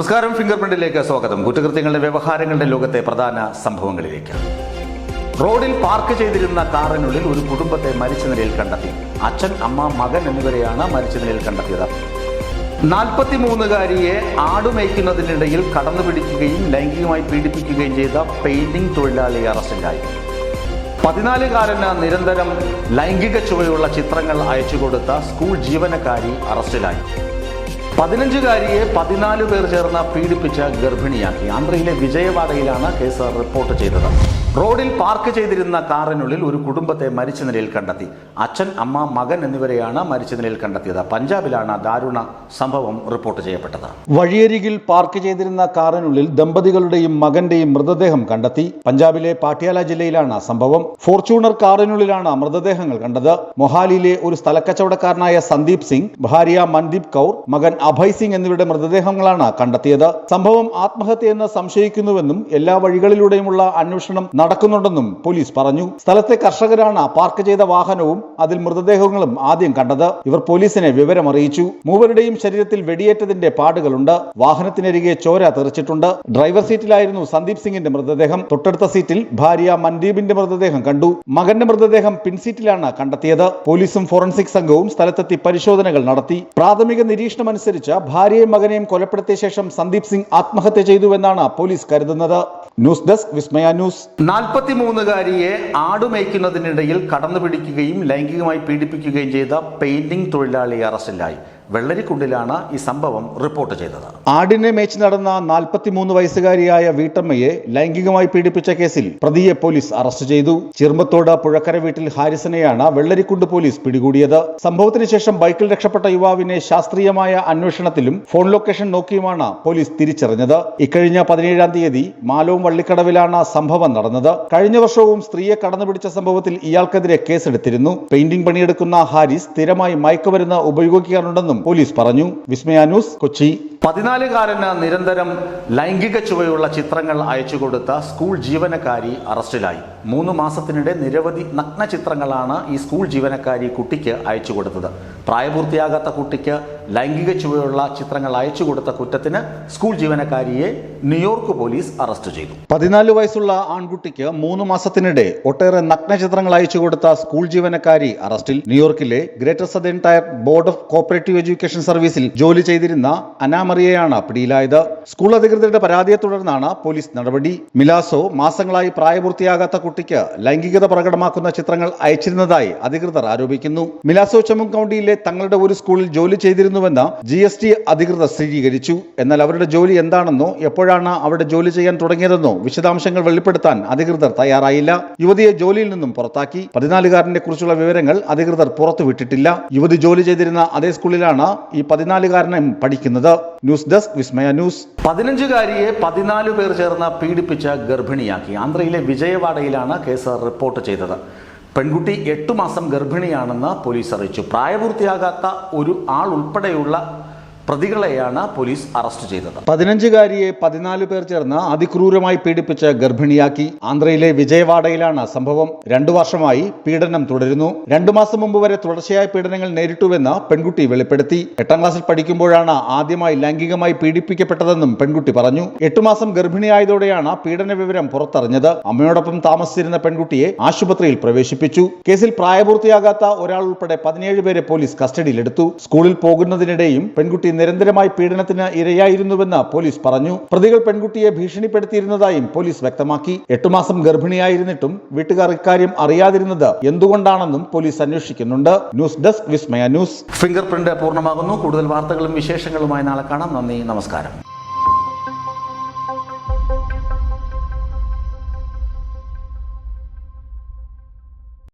നമസ്കാരം. ഫിംഗർ പ്രിന്റിലേക്ക് സ്വാഗതം. കുറ്റകൃത്യങ്ങളുടെ വ്യവഹാരങ്ങളുടെ ലോകത്തെ പ്രധാന സംഭവങ്ങളിലേക്ക്. റോഡിൽ പാർക്ക് ചെയ്തിരുന്ന കാറിനുള്ളിൽ ഒരു കുടുംബത്തെ മരിച്ച നിലയിൽ കണ്ടെത്തി. അച്ഛൻ, അമ്മ, മകൻ എന്നിവരെയാണ് മരിച്ച നിലയിൽ കണ്ടെത്തിയത്. 43-കാരിയെ ആടുമേയ്ക്കുന്നതിനിടയിൽ കടന്നുപിടിക്കുകയും ലൈംഗികമായി പീഡിപ്പിക്കുകയും ചെയ്ത പെയിന്റിംഗ് തൊഴിലാളി അറസ്റ്റിലായി. 14-കാരന് നിരന്തരം ലൈംഗിക ചുവയുള്ള ചിത്രങ്ങൾ അയച്ചുകൊടുത്ത സ്കൂൾ ജീവനക്കാരി അറസ്റ്റിലായി. 15-കാരിയെ 14 പേർ ചേർന്ന് പീഡിപ്പിച്ച് ഗർഭിണിയാക്കി. ആന്ധ്രയിലെ വിജയവാഡയിലാണ് കേസ് റിപ്പോർട്ട് ചെയ്തത്. റോഡിൽ പാർക്ക് ചെയ്തിരുന്ന കാറിനുള്ളിൽ ഒരു കുടുംബത്തെ മരിച്ച നിലയിൽ കണ്ടെത്തി. അച്ഛൻ, അമ്മ, മകൻ എന്നിവരെയാണ് മരിച്ച നിലയിൽ കണ്ടെത്തിയത്. പഞ്ചാബിലാണ് ദാരുണ സംഭവം റിപ്പോർട്ട് ചെയ്യപ്പെട്ടത്. വഴിയരികിൽ പാർക്ക് ചെയ്തിരുന്ന കാറിനുള്ളിൽ ദമ്പതികളുടെയും മകന്റെയും മൃതദേഹം കണ്ടെത്തി. പഞ്ചാബിലെ പാട്യാല ജില്ലയിലാണ് സംഭവം. ഫോർച്യൂണർ കാറിനുള്ളിലാണ് മൃതദേഹങ്ങൾ കണ്ടത്. മൊഹാലിയിലെ ഒരു സ്ഥലക്കച്ചവടക്കാരനായ സന്ദീപ് സിംഗ്, ഭാര്യ മൻദീപ് കൗർ, മകൻ അഭയ് സിംഗ് എന്നിവരുടെ മൃതദേഹങ്ങളാണ് കണ്ടെത്തിയത്. സംഭവം ആത്മഹത്യയെന്ന് സംശയിക്കുന്നുവെന്നും എല്ലാ വഴികളിലൂടെയുമുള്ള അന്വേഷണം നടക്കുന്നുണ്ടെന്നും പോലീസ് പറഞ്ഞു. സ്ഥലത്തെ കർഷകരാണ് പാർക്ക് ചെയ്ത വാഹനവും അതിൽ മൃതദേഹങ്ങളും ആദ്യം കണ്ടത്. ഇവർ പോലീസിനെ വിവരമറിയിച്ചു. മൂവരുടെയും ശരീരത്തിൽ വെടിയേറ്റതിന്റെ പാടുകളുണ്ട്. വാഹനത്തിനരികെ ചോര തെറിച്ചിട്ടുണ്ട്. ഡ്രൈവർ സീറ്റിലായിരുന്നു സന്ദീപ് സിംഗിന്റെ മൃതദേഹം. തൊട്ടടുത്ത സീറ്റിൽ ഭാര്യ മൻദീപിന്റെ മൃതദേഹം കണ്ടു. മകന്റെ മൃതദേഹം പിൻസീറ്റിലാണ് കണ്ടെത്തിയത്. പോലീസും ഫോറൻസിക് സംഘവും സ്ഥലത്തെത്തി പരിശോധനകൾ നടത്തി. പ്രാഥമിക നിരീക്ഷണം അനുസരിച്ച് ഭാര്യയും മകനെയും കൊലപ്പെടുത്തിയ ശേഷം സന്ദീപ് സിംഗ് ആത്മഹത്യ ചെയ്തുവെന്നാണ് പോലീസ് കരുതുന്നത്. ന്യൂസ് ഡെസ്ക്, വിസ്മയ ന്യൂസ്. 43-കാരിയെ ആടുമേയ്ക്കുന്നതിനിടയിൽ കടന്നുപിടിക്കുകയും ലൈംഗികമായി പീഡിപ്പിക്കുകയും ചെയ്ത പെയിന്റിംഗ് തൊഴിലാളി അറസ്റ്റിലായി. വെള്ളരിക്കുണ്ടിലാണ് ഈ സംഭവം റിപ്പോർട്ട് ചെയ്തത്. ആടിനെ മേച്ച് നടന്ന 43 വയസ്സുകാരിയായ വീട്ടമ്മയെ ലൈംഗികമായി പീഡിപ്പിച്ച കേസിൽ പ്രതിയെ പോലീസ് അറസ്റ്റ് ചെയ്തു. ചിറുമ്പത്തോട് പുഴക്കര വീട്ടിൽ ഹാരിസനെയാണ് വെള്ളരിക്കുണ്ട് പോലീസ് പിടികൂടിയത്. സംഭവത്തിന് ശേഷം ബൈക്കിൽ രക്ഷപ്പെട്ട യുവാവിനെ ശാസ്ത്രീയമായ അന്വേഷണത്തിലും ഫോൺ ലൊക്കേഷൻ നോക്കിയുമാണ് പോലീസ് തിരിച്ചറിഞ്ഞത്. ഇക്കഴിഞ്ഞ 17-ാം തീയതി മാലോം വള്ളിക്കടവിലാണ് സംഭവം നടന്നത്. കഴിഞ്ഞ വർഷവും സ്ത്രീയെ കടന്നുപിടിച്ച സംഭവത്തിൽ ഇയാൾക്കെതിരെ കേസെടുത്തിരുന്നു. പെയിന്റിംഗ് പണിയെടുക്കുന്ന ഹാരിസ് സ്ഥിരമായി മയക്കുമരുന്ന് ഉപയോഗിക്കാറുണ്ടെന്നും പോലീസ് പറഞ്ഞു. വിസ്മയ ന്യൂസ്, കൊച്ചി. 14-കാരന് നിരന്തരം ലൈംഗിക ചുവയുള്ള ചിത്രങ്ങൾ അയച്ചുകൊടുത്ത സ്കൂൾ ജീവനക്കാരി അറസ്റ്റിലായി. 3 മാസത്തിനിടെ നിരവധി നഗ്ന ചിത്രങ്ങളാണ് ഈ സ്കൂൾ ജീവനക്കാരി കുട്ടിക്ക് അയച്ചുകൊടുത്തത്. പ്രായപൂർത്തിയാകാത്ത കുട്ടിക്ക് ലൈംഗിക ചുവയുള്ള ചിത്രങ്ങൾ അയച്ചുകൊടുത്ത കുറ്റത്തിന് സ്കൂൾ ജീവനക്കാരിയെ ന്യൂയോർക്ക് പോലീസ് അറസ്റ്റ് ചെയ്തു. 14 വയസ്സുള്ള ആൺകുട്ടിക്ക് 3 മാസത്തിനിടെ ഒട്ടേറെ നഗ്ന ചിത്രങ്ങൾ അയച്ചുകൊടുത്ത സ്കൂൾ ജീവനക്കാരി അറസ്റ്റിൽ. ന്യൂയോർക്കിലെ Greater Southern Tier Board of Cooperative Education സർവീസിൽ ജോലി ചെയ്തിരുന്ന അനാമറിയയാണ് പിടിയിലായത്. സ്കൂൾ അധികൃതരുടെ പരാതിയെ തുടർന്നാണ് പോലീസ് നടപടി. മിലാസോ മാസങ്ങളായി പ്രായപൂർത്തിയാകാത്ത കുട്ടിക്ക് ലൈംഗികത പ്രകടമാക്കുന്ന ചിത്രങ്ങൾ അയച്ചിരുന്നതായി അധികൃതർ ആരോപിക്കുന്നു. മിലാസോ ചമുങ് കൗണ്ടിയിലെ തങ്ങളുടെ ഒരു സ്കൂളിൽ ജോലി ചെയ്തിരുന്നുവെന്ന് GST അധികൃതർ സ്ഥിരീകരിച്ചു. എന്നാൽ അവരുടെ ജോലി എന്താണെന്നോ എപ്പോഴാണ് അവിടെ ജോലി ചെയ്യാൻ തുടങ്ങിയതെന്നോ വിശദാംശങ്ങൾ വെളിപ്പെടുത്താൻ അധികൃതർ തയ്യാറായില്ല. യുവതിയെ ജോലിയിൽ നിന്നും പുറത്താക്കി. 14-കാരനെ കുറിച്ചുള്ള വിവരങ്ങൾ അധികൃതർ പുറത്തുവിട്ടിട്ടില്ല. യുവതി ജോലി ചെയ്തിരുന്ന അതേ സ്കൂളിലാണ് ഈ 14-കാരനും പഠിക്കുന്നത്. ന്യൂസ് ഡെസ്ക്, വിസ്മയ ന്യൂസ്. 15-കാരിയെ 14 പേർ ചേർന്ന് പീഡിപ്പിച്ച് ഗർഭിണിയാക്കി. ആന്ധ്രയിലെ വിജയവാഡയിലാണ് കേസ് റിപ്പോർട്ട് ചെയ്തത്. പെൺകുട്ടി 8 മാസം ഗർഭിണിയാണെന്ന് പോലീസ് അറിയിച്ചു. പ്രായപൂർത്തിയാകാത്ത ഒരു ആൾ ഉൾപ്പെടെയുള്ള പ്രതികളെയാണ് പോലീസ് അറസ്റ്റ് ചെയ്തത്. 15-കാരിയെ 14 പേർ ചേർന്ന് അതിക്രൂരമായി പീഡിപ്പിച്ച് ഗർഭിണിയാക്കി. ആന്ധ്രയിലെ വിജയവാഡയിലാണ് സംഭവം. 2 വർഷമായി പീഡനം തുടരുന്നു. 2 മാസം മുമ്പ് വരെ തുടർച്ചയായ പീഡനങ്ങൾ നേരിട്ടുവെന്ന് പെൺകുട്ടി വെളിപ്പെടുത്തി. 8ാം ക്ലാസ്സിൽ പഠിക്കുമ്പോഴാണ് ആദ്യമായി ലൈംഗികമായി പീഡിപ്പിക്കപ്പെട്ടതെന്നും പെൺകുട്ടി പറഞ്ഞു. 8 മാസം ഗർഭിണിയായതോടെയാണ് പീഡന വിവരം പുറത്തറിഞ്ഞത്. അമ്മയോടൊപ്പം താമസിച്ചിരുന്ന പെൺകുട്ടിയെ ആശുപത്രിയിൽ പ്രവേശിപ്പിച്ചു. കേസിൽ പ്രായപൂർത്തിയാകാത്ത ഒരാൾ ഉൾപ്പെടെ 17 പേരെ പോലീസ് കസ്റ്റഡിയിലെടുത്തു. സ്കൂളിൽ പോകുന്നതിനിടെയും പെൺകുട്ടി നിരന്തരമായി പീഡനത്തിന് ഇരയായിരുന്നുവെന്ന് പോലീസ് പറഞ്ഞു. പ്രതികൾ പെൺകുട്ടിയെ ഭീഷണിപ്പെടുത്തിയിരുന്നതായും പോലീസ് വ്യക്തമാക്കി. 8 മാസം ഗർഭിണിയായിരുന്നിട്ടും വീട്ടുകാർ ഇക്കാര്യം അറിയാതിരുന്നത് എന്തുകൊണ്ടാണെന്നും പോലീസ് അന്വേഷിക്കുന്നുണ്ട്. ന്യൂസ് ഡെസ്ക്, വിസ്മയ ന്യൂസ്. ഫിംഗർ പ്രിന്റ് പൂർണ്ണമാകുന്നു. കൂടുതൽ വാർത്തകളും വിശേഷങ്ങളുമായി നാളെ കാണാം. നന്ദി, നമസ്കാരം.